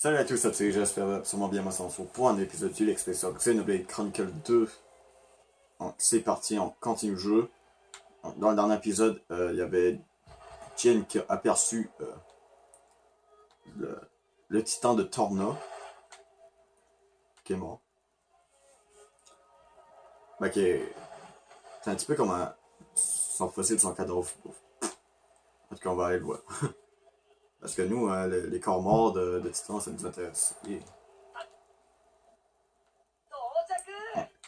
Salut à tous, c'est j'espère absolument bien ma santé pour un épisode du L'Expression Xenoblade Chronicle 2. C'est parti, on continue le jeu. Dans le dernier épisode, il y avait Jin qui a aperçu le, le titan de Torna, qui est mort. C'est un petit peu comme son fossile, son cadavre. En tout cas, on va aller le voir. Parce que nous, les corps morts de titans, ça nous intéresse.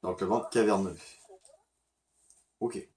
Donc le ventre caverneux. Ok.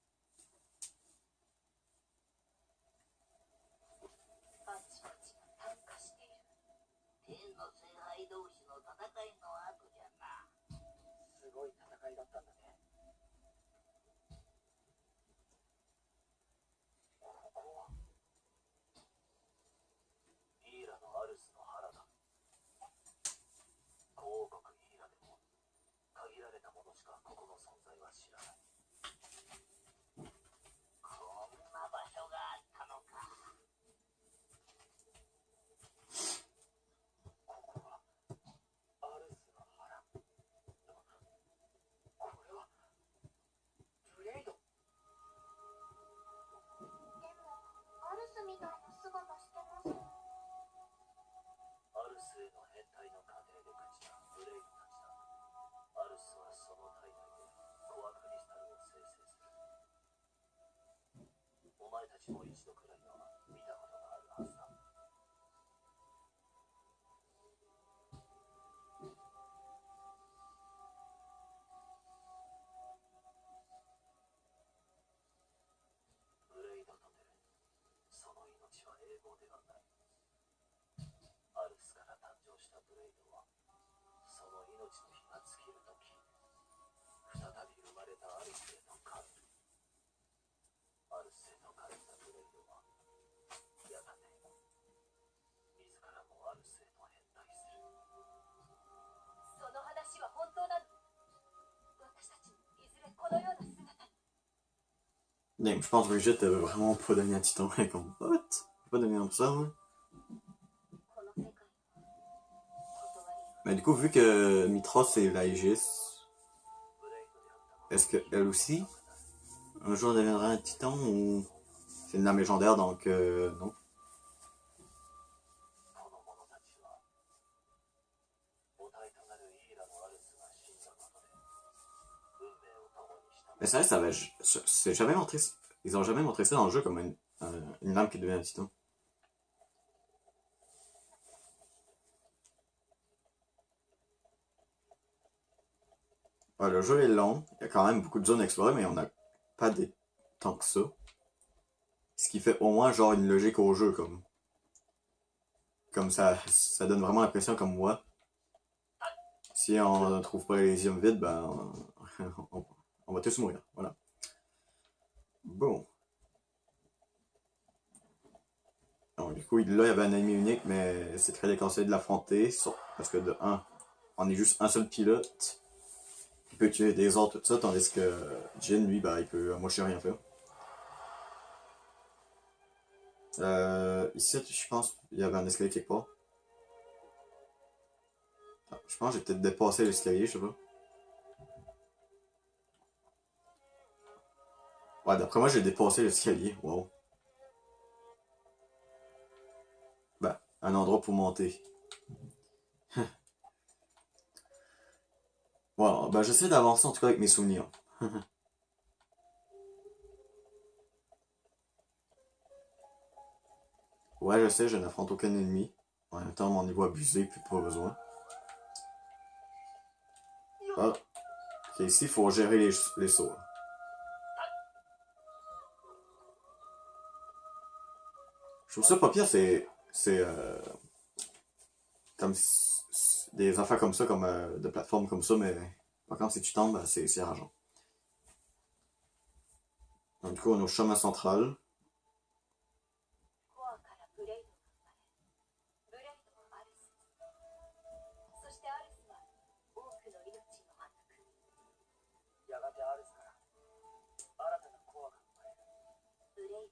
Je pense que Brigitte avait vraiment pas donné un titan comme what? Pas donné comme ça, hein? Mais du coup, vu que Mitros est l'Aegis, est-ce qu'elle aussi, un jour deviendra un titan ou c'est une âme légendaire donc non? Mais c'est vrai, c'est jamais montré, ils ont jamais montré ça dans le jeu comme une âme qui devient un titan. Ouais, le jeu est long, il y a quand même beaucoup de zones à explorer, mais on n'a pas des tant que ça. Ce qui fait au moins genre une logique au jeu, comme ça donne vraiment l'impression comme moi. Si on ne trouve pas les yeux vides, ben on va tous mourir. Voilà. Bon. Donc, du coup, là, il y avait un ennemi unique, mais c'est très déconseillé de l'affronter. Parce que de 1, on est juste un seul pilote. Il peut tuer des autres, tout ça, tandis que Jin, lui, bah, il peut. Moi, je sais rien faire. Ici, je pense il y avait un escalier quelque part. Ah, je pense que j'ai peut-être dépassé l'escalier, je sais pas. Ouais, d'après moi, j'ai dépassé l'escalier. Wow. Ben, un endroit pour monter. Bon, ben, j'essaie d'avancer en tout cas avec mes souvenirs. Ouais, je sais, je n'affronte aucun ennemi. En même temps, mon niveau abusé, plus pas besoin. Ah, ok, ici, il faut gérer les sauts. Je trouve ça pas pire, c'est comme des affaires comme ça, comme de plateformes comme ça, mais par contre, si tu tombes, ben, c'est rageant. Donc, du coup, on est au chemin central.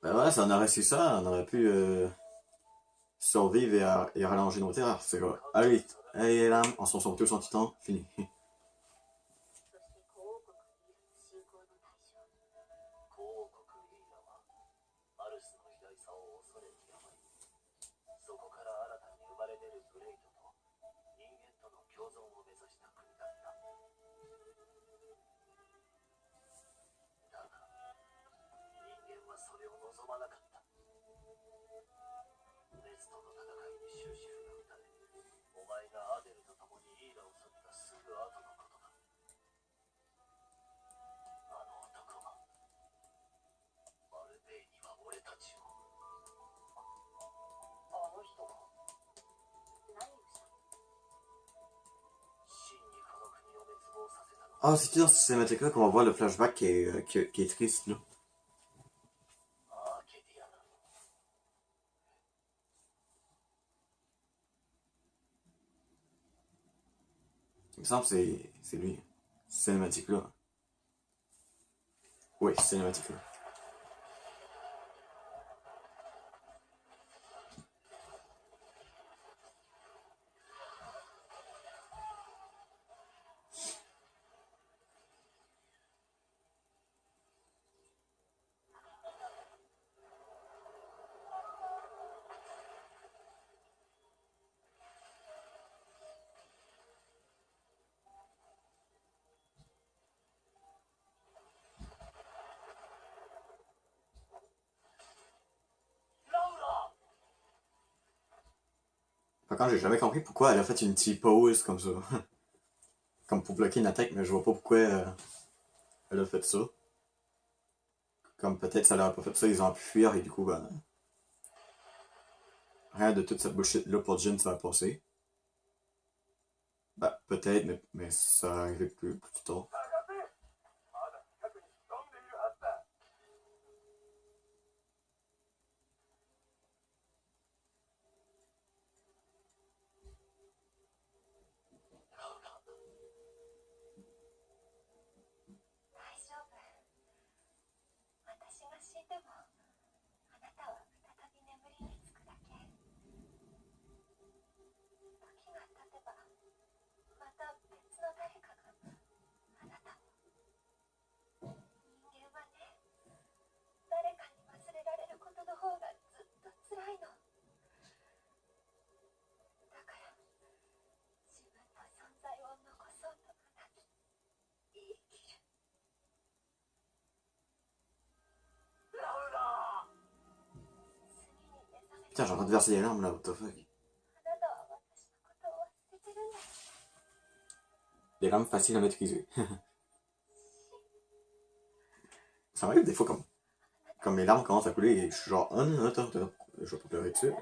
Ben ouais, ça en aurait su ça, on aurait pu survivre et rallonger nos terres. C'est quoi? Allez, allez, les lames, on s'en sort tous en titan, fini. そして古王国にいる信仰の対象古王国リーダはアルスの偉大さを恐れ極まり、そこから新たに生まれ出るブレイドと人間との共存を目指した国だった。だが人間はそれを望まなかった。レスとの戦いに終止符が打たれ、お前がアデルと共にリーダを襲ったすぐ後のことだ。あの男はマルベイには俺たちを。あの人は何をしたの？真にこの国を滅亡させたの。 Ah, c'est dans cette cinématique-là qu'on va voir le flashback qui est triste, là. アーケディアだ。 Il me semble que c'est lui. Cette cinématique-là. Oui, cette cinématique-là. Par contre, j'ai jamais compris pourquoi elle a fait une petite pause comme ça. Comme pour bloquer une attaque, mais je vois pas pourquoi elle a fait ça. Comme peut-être ça leur a pas fait ça, ils ont pu fuir et du coup, ben. Rien de toute cette bullshit-là pour Jin, ça va passer. Ben, peut-être, mais ça va arriver plus tard. まだ近くに潜んでいるはずだ。ラウラ、大丈夫。私が死んでもあなたは再び眠りにつくだけ。時が経てばまた別の誰かがあなたを。人間はね、誰かに忘れられることの方がずっと辛いの。だから自分の存在を残そうともなく生きる。ラウラ。次に目覚め Putain, j'ai en train de verser des larmes là, what the fuck. あなたは私のことを忘れてるんだ。 Des larmes faciles à maîtriser. Ça m'arrive des fois comme mes larmes commencent à couler et je suis genre, oh non, attends, je vais pas pleurer dessus. Là.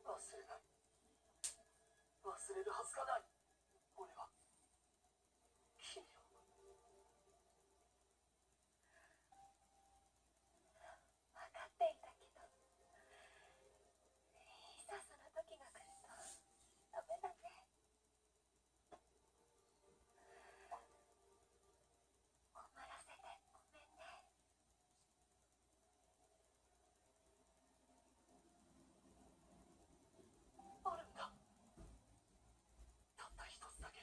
忘れない。忘れるはずがない。俺は君を。分かっていたけど、いざその時が来るとダメだね。困らせてごめんね。あるんだ。たった一つだけ。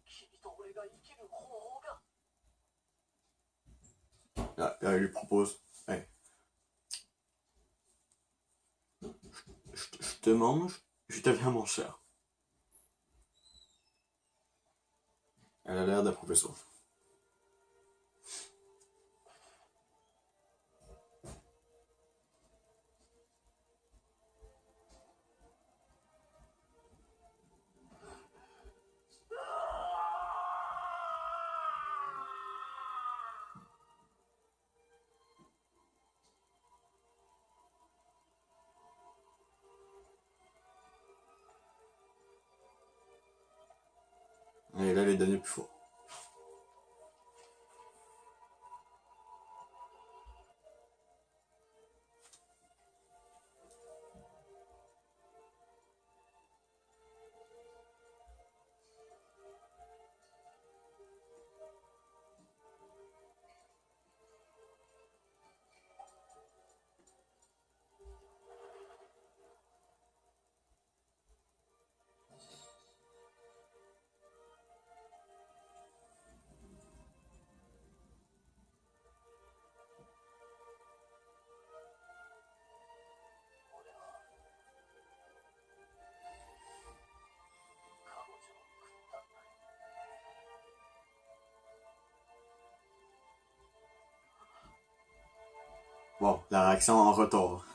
君と俺が生きる方法が。 Là, elle lui propose, hey, je te mange, je deviens mon cher. Elle a l'air d'approuver ça. Et là, elle est devenue plus fort. Wow, la réaction en retard.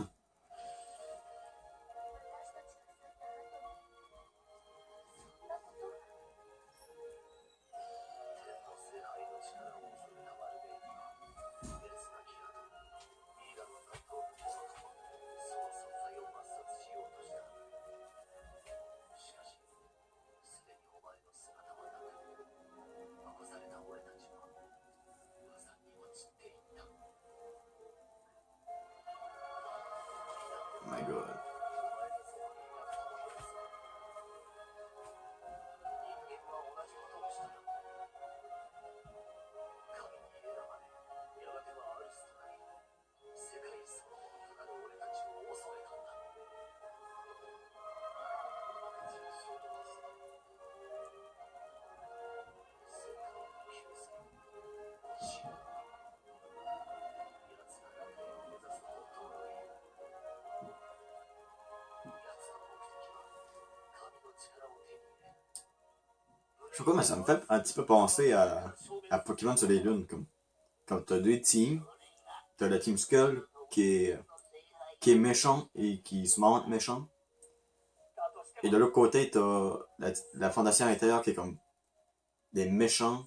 天の聖杯の力を恐れたマルベイニはエルスナキアとミーガンの葛藤の者とその存在を抹殺しようとした。しかしすでにお前の姿はなく、残された俺たちは無残に落ちていった。 Oh my god. Je sais pas, mais ça me fait un petit peu penser à Pokémon sur les lunes. Comme, quand t'as deux teams, t'as la Team Skull qui est méchant et qui se montre méchant. Et de l'autre côté, t'as la Fondation intérieure qui est comme des méchants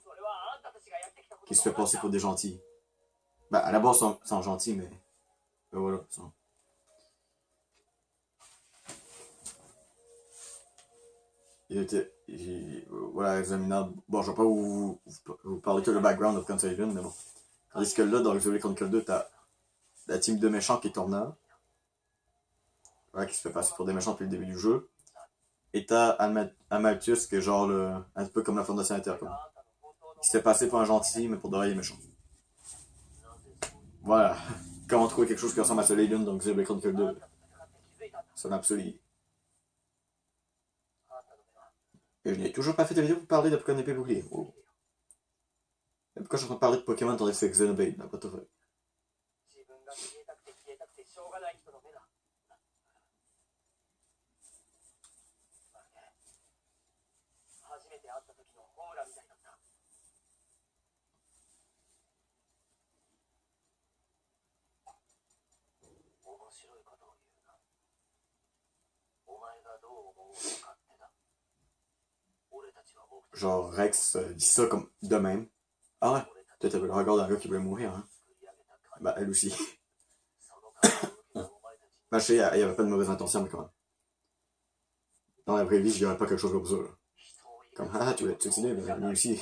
qui se fait passer pour des gentils. Ben, à la base, ils sont gentils, mais voilà. Voilà, examinable. Bon, je vais pas vous parler que le background de Conceal, mais bon. Tandis que là, dans Xenoblade Chronicle 2, t'as la team de méchants qui est Torna, ouais, qui se fait passer pour des méchants depuis le début du jeu. Et t'as Amalthus, qui est genre un peu comme la Fondation intérieure, qui se fait passer pour un gentil, mais pour de vrai, il est méchant. Voilà. Comment trouver quelque chose qui ressemble à Soleil Lune dans Xenoblade Chronicle 2? C'est un absolu. Et je n'ai toujours pas fait de vidéo pour parler de Pokémon épée bouclier. Oh. Et pourquoi je suis en train de parler de Pokémon tandis que c'est Xenoblade? What the fuck? Genre Rex dit ça comme de même. Ah ouais, peut-être avec le regard d'un gars qui voulait mourir, hein. Bah elle aussi. Bah je sais, il y avait pas de mauvaise intention, mais quand même. Dans la vraie vie, je dirais pas quelque chose comme ça. Là. Comme ah tu voulais te suicider, mais lui aussi.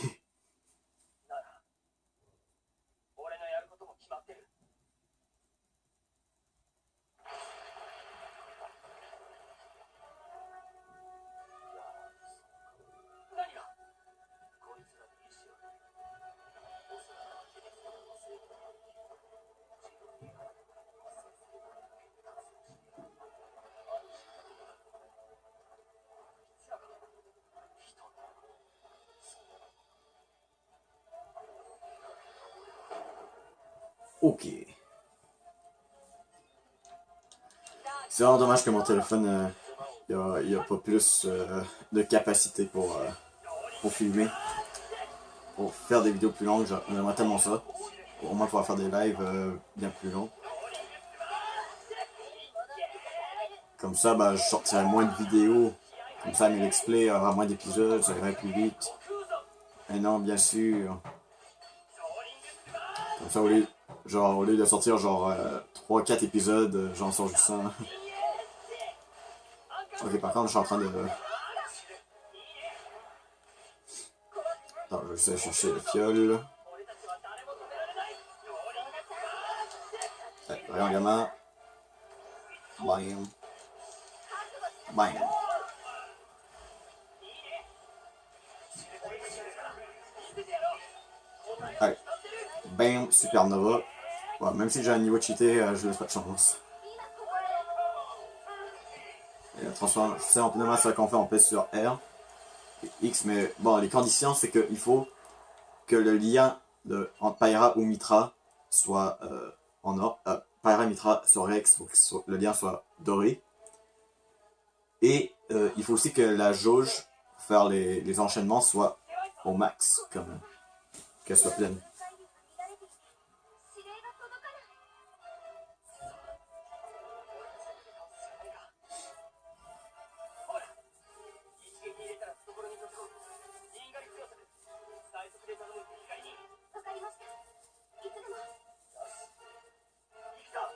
Ok. C'est vraiment dommage que mon téléphone, il y a pas plus de capacité pour filmer. Pour faire des vidéos plus longues, j'aimerais tellement ça. Pour au moins pouvoir faire des lives bien plus longs. Comme ça, bah, je sortirais moins de vidéos. Comme ça, mes let's play aura moins d'épisodes, ça irait plus vite. Et non, bien sûr. Comme ça, au lieu de sortir genre 3-4 épisodes, j'en sors juste un. Ok, par contre, je suis en train de... Attends, je vais essayer de chercher le fiole. Ouais, voyons, gamin. Bam. Bam. Allez. Bam, Supernova. Ouais, même si j'ai un niveau cheaté, je laisse pas de chance. Et la transformation en pneuma, c'est ça qu'on fait, on pèse sur R et X, mais bon, les conditions, c'est qu'il faut que le lien entre Pyra ou Mitra soit en or. Pyra et Mitra sur Rex, il faut que le lien soit doré. Et il faut aussi que la jauge pour faire les enchaînements soit au max, comme qu'elle soit pleine. かりました。いつでも。来た。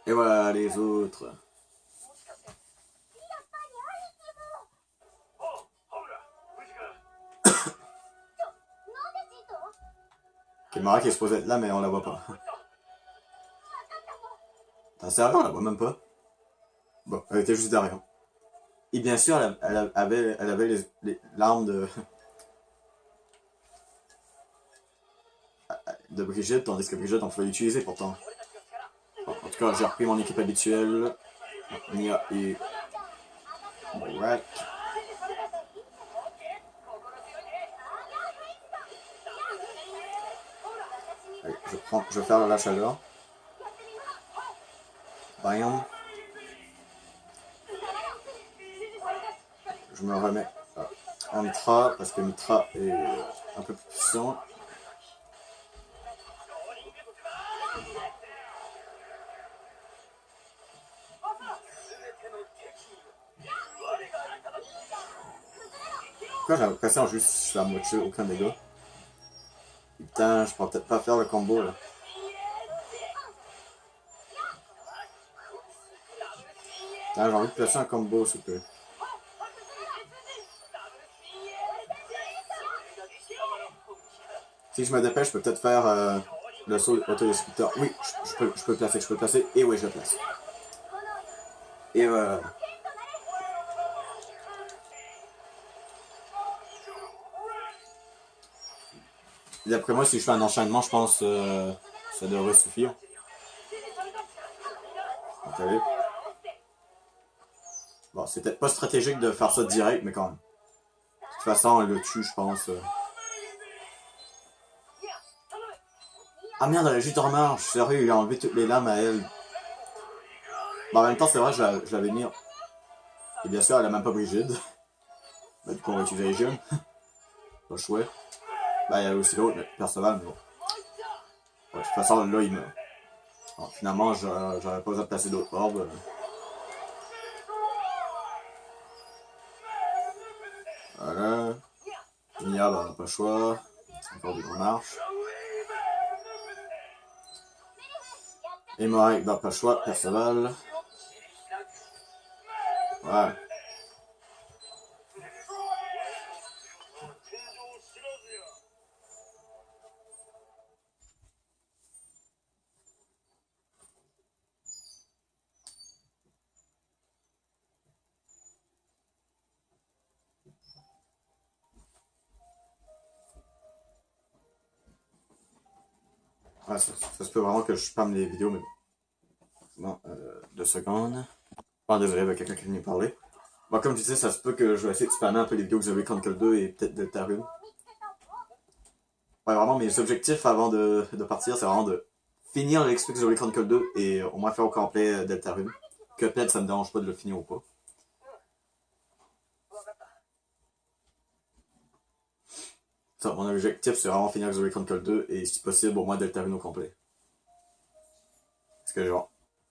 Et voilà les autres. もしかして。やっぱり兄貴も。お、ホムラ、無事か。なんでチート？ Ok, Mara qui est supposée être là, mais on la voit pas. T'es sérieux, on la voit même pas. Bon, elle était juste derrière. Et bien sûr, elle avait l'arme de Brigitte, tandis que Brigitte, on pouvait l'utiliser pourtant. Bon, en tout cas, j'ai repris mon équipe habituelle. Nia et Morak. Allez, je vais faire la chaleur. Bam. Je me remets en Mitra parce que Mitra est un peu plus puissant. Pourquoi j'ai l'impression juste je fais à moitié aucun dégât? Putain, je pourrais peut-être pas faire le combo là. Ah, j'ai envie de placer un combo s'il te plaît. Si je me dépêche, je peux peut-être faire le saut auto-destructeur. Oui, je peux le placer. Et oui, je le place. Et voilà. D'après moi, si je fais un enchaînement, je pense ça devrait suffire. Vous savez. Bon, c'est peut-être pas stratégique de faire ça direct, mais quand même. De toute façon, elle le tue, je pense. Ah merde, elle a juste en marche. Sérieux, il a enlevé toutes les lames à elle. Bon, en même temps, c'est vrai, je l'avais mis. Et bien sûr, elle a même pas Brigitte. Bah, du coup, on va utiliser les jeunes. Pas chouette. Bah, il y a aussi l'autre, Perceval, mais bon. Ouais, de toute façon, là, il meurt. Bon, finalement, j'aurais pas besoin de placer d'autres orbes. Voilà. Nia, bah, pas le choix. Encore des grandes marches. Et Morak, bah, pas le choix. Perceval. Ouais. Ouais, ça se peut vraiment que je spamme les vidéos, mais bon. 2 secondes. Ah, désolé, il y avait quelqu'un qui est venu parler. Bon, comme je disais, ça se peut que je vais essayer de spammer un peu les vidéos que j'avais Chronicle 2 et peut-être Deltarune. Ouais, vraiment, mes objectifs avant de partir, c'est vraiment de finir l'XP que j'avais Chronicle 2 et au moins faire au complet Deltarune. Que peut-être ça me dérange pas de le finir ou pas. Ça, mon objectif, c'est vraiment finir Xenoblade Chronicle 2 et si possible, au moins Deltarune au complet.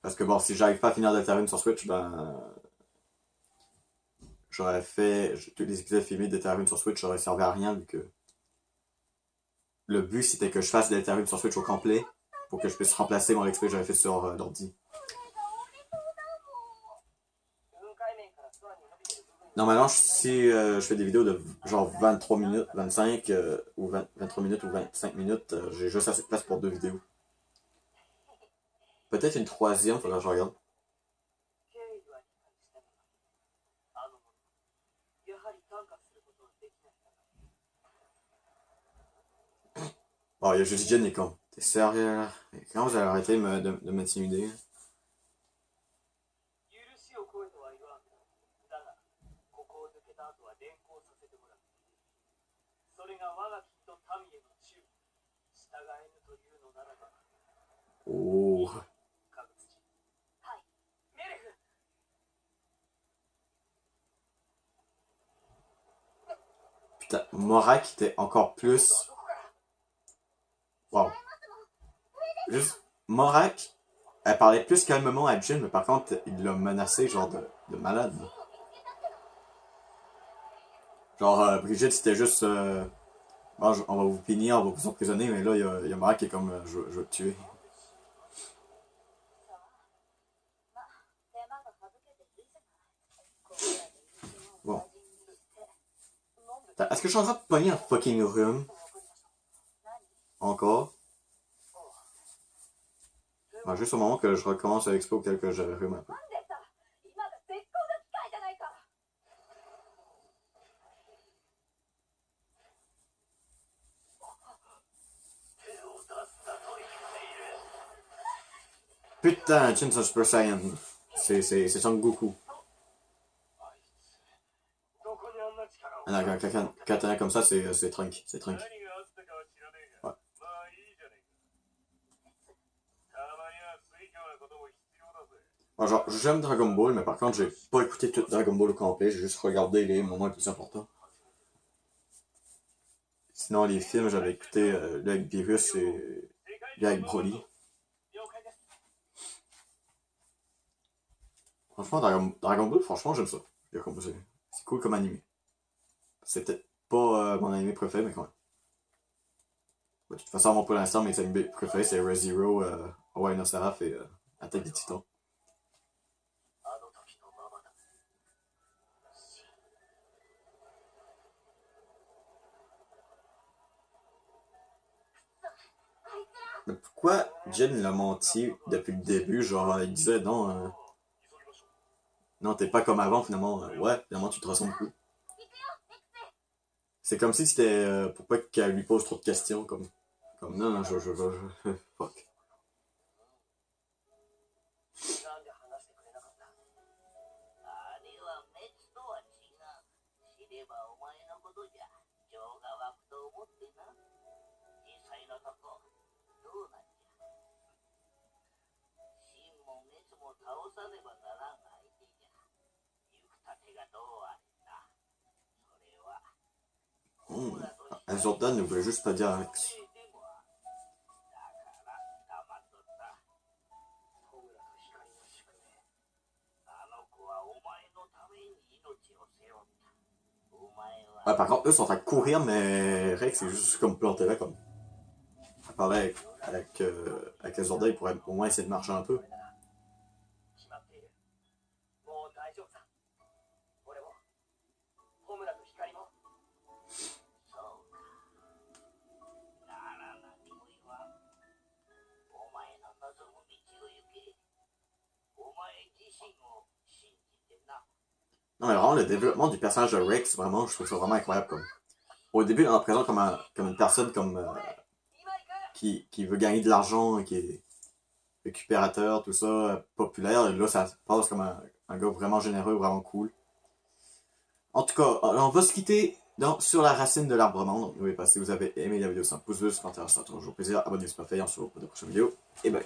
Parce que bon, si j'arrive pas à finir Deltarune sur Switch, ben. J'aurais fait. Tous les épisodes filmés de Deltarune sur Switch, j'aurais servi à rien vu que. Le but, c'était que je fasse Deltarune sur Switch au complet pour que je puisse remplacer mon XP que j'avais fait sur l'ordi. Normalement, si je fais des vidéos de genre 23 minutes, 25 ou 23 minutes ou 25 minutes, j'ai juste assez de place pour 2 vidéos. Peut-être une troisième, faudra que je regarde. Bon, il y a juste Jen et con. T'es sérieux là? Quand vous allez arrêter de m'intimider? Oh. Putain, Morak était encore plus. Wow. Juste, Morak, elle parlait plus calmement à Jin, mais par contre, il l'a menacé genre de malade. Genre, Brigitte, c'était juste. Ah, on va vous punir, on va vous emprisonner, mais là, il y a Mark qui est comme, je vais te tuer. さあまあ手間が省けていいじゃないここらで一応 Bon. 大事にしてなんで Est-ce que je suis en train de pogner un fucking rhume? わかりました何 Encore? Ah, juste au moment que je recommence à expo tel que j'avais rhume un peu. なんでさ今が絶好の機会じゃないか Putain, Jin, c'est un Super Saiyan. C'est Son Goku. どこにあんな力を Ah non, quand t'en as comme ça, c'est Trunk. C'est Trunk. 何があったかは知らねえが、はいまあいいじゃねえか。たまには水魚なことも必要だぜ。 Ah, genre, j'aime Dragon Ball, mais par contre, j'ai pas écouté tout Dragon Ball au complet, j'ai juste regardé les moments les plus importants. Sinon, les films, j'avais écouté le avec Beerus et le avec Broly. 了解です。 Franchement, Dragon Ball, franchement, j'aime ça. C'est cool comme animé. C'est peut-être pas mon animé préféré, mais quand même. De toute façon, moi, pour l'instant, mes animés préférés, c'est Re:Zero, Hawaii no Seraph et Attaque des Titans. あの時のままだ。 Mais pourquoi Jin l'a menti depuis le début? Genre, il disait non, 急ぎましょう。 non, t'es pas comme avant, finalement. Ouais, finalement, tu te ressembles beaucoup. 行くよエクセ C'est comme si c'était pour pas qu'elle lui pose trop de questions, comme non, non, fuck. なんで話してくれなかった。あれは滅とは違う。知ればお前のことじゃ情が湧くと思ってな。実際のとこどうなんじゃ。真も滅も倒さねばならん相手じゃ。行くたてがどうあれな。それは。 Jordan ne voulait juste pas dire Rex. だから黙っとった。ホムラと光の宿命。あの子はお前のために命を背負った。お前は。 Ouais, par contre, eux sont en train de courir, mais Rex est juste comme planté là, comme. À parler avec les Jordan, il pourrait au moins essayer de marcher un peu. 決まっている。もう大丈夫さ。俺も、ホムラと光も。そうか。なら何も言わん。お前の望む道を行け。お前自身を信じてな。 Non, mais vraiment, le développement du personnage de Rex, vraiment, je trouve ça vraiment incroyable. Comme. Au début, on le présente comme une personne comme, 今行く。 qui veut gagner de l'argent, qui est récupérateur, tout ça, populaire. Et là, ça passe comme un gars vraiment généreux, vraiment cool. En tout cas, on va se quitter sur la racine de l'arbre monde. Donc, n'oubliez pas, si vous avez aimé la vidéo, c'est un pouce bleu, c'est intéressant, toujours plaisir. Abonnez-vous si ce n'est pas fait, on se retrouve pour de prochaines vidéos. Et bye.